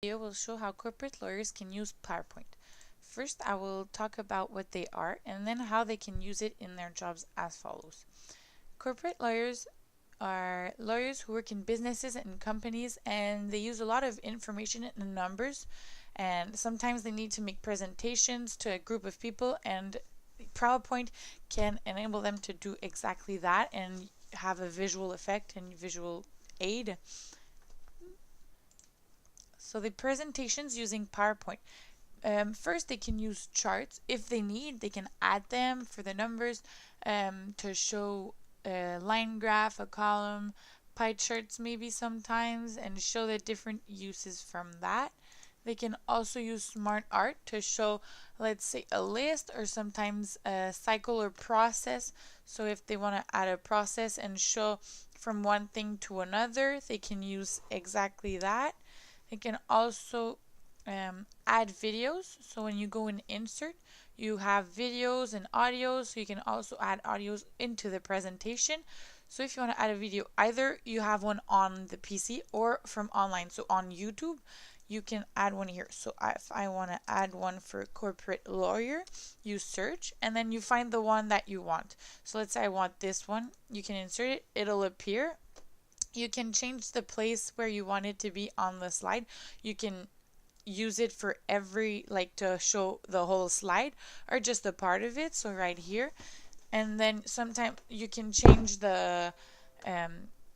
Video will show how corporate lawyers can use PowerPoint. First, I will talk about what they are and then how they can use it in their jobs as follows. Corporate lawyers are lawyers who work in businesses and companies, and they use a lot of information and numbers, and sometimes they need to make presentations to a group of people, and PowerPoint can enable them to do exactly that and have a visual effect and visual aid. So the presentations using PowerPoint. First, they can use charts. If they need, they can add them for the numbers to show a line graph, a column, pie charts maybe sometimes, and show the different uses from that. They can also use smart art to show, let's say, a list or sometimes a cycle or process. So if they want to add a process and show from one thing to another, they can use exactly that. They can also add videos. So when you go in insert, you have videos and audios. So you can also add audios into the presentation. So if you want to add a video, either you have one on the PC or from online. So on YouTube, you can add one here. So if I want to add one for corporate lawyer, you search and then you find the one that you want. So let's say I want this one. You can insert it. It'll appear. You can change the place where you want it to be on the slide. You can use it for every, like to show the whole slide or just a part of it. So right here. And then sometimes you can change the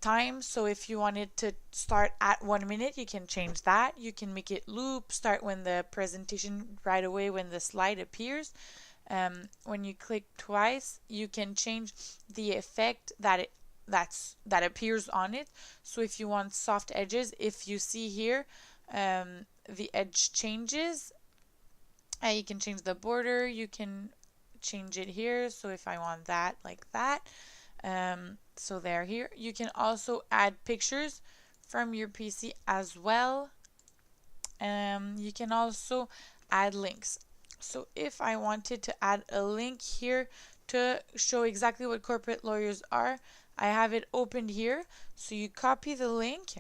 time. So if you want it to start at 1 minute, you can change that. You can make it loop, start when the presentation right away when the slide appears. When you click twice, you can change the effect that appears on it. So if you want soft edges, if you see here the edge changes, you can change the border, you can change it here. So if I want that like that, so they're here. You can also add pictures from your PC as well. You can also add links. So if I wanted to add a link here to show exactly what corporate lawyers are, I have it opened here. So you copy the link,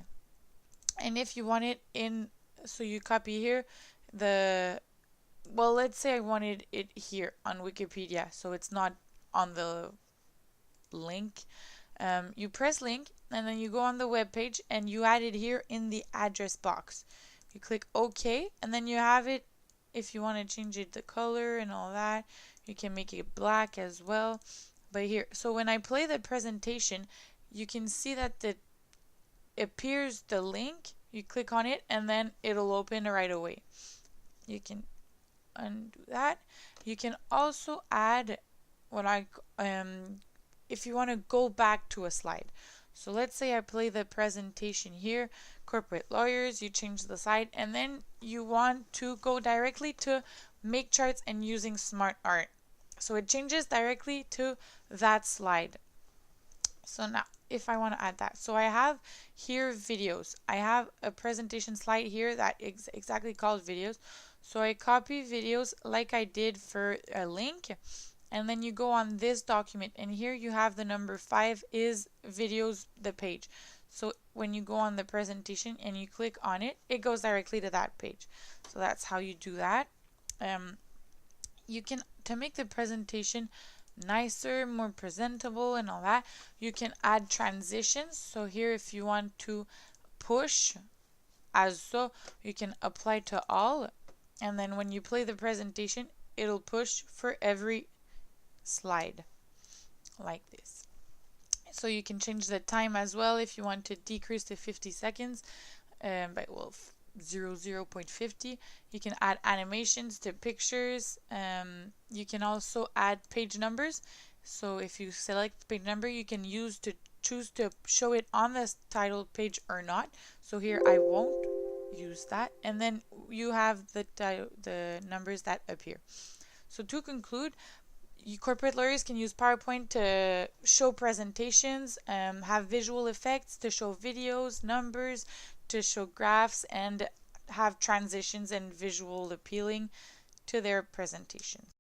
and if you want it in, so you copy here well, let's say I wanted it here on Wikipedia, so it's not on the link. You press link and then you go on the web page and you add it here in the address box. You click OK, and then you have it. If you want to change it the color and all that, you can make it black as well. But here, so when I play the presentation, you can see that it appears the link. You click on it and then it'll open right away. You can undo that. You can also add if you want to go back to a slide. So let's say I play the presentation here, corporate lawyers, you change the slide, and then you want to go directly to make charts and using smart art. So it changes directly to that slide. So now if I want to add that, so I have here videos. I have a presentation slide here that is exactly called videos. So I copy videos like I did for a link, and then you go on this document, and here you have the number 5 is videos, the page. So when you go on the presentation and you click on it, it goes directly to that page. So that's how you do that. You can, to make the presentation nicer, more presentable and all that, you can add transitions. So here if you want to push as so, you can apply to all, and then when you play the presentation, it'll push for every slide like this. So you can change the time as well if you want to decrease to 50 seconds by 0.50. You can add animations to pictures. You can also add page numbers. So if you select page number, you can choose to show it on the title page or not. So here I won't use that, and then you have the numbers that appear. So to conclude, corporate lawyers can use PowerPoint to show presentations, have visual effects to show videos, numbers, to show graphs, and have transitions and visual appealing to their presentations.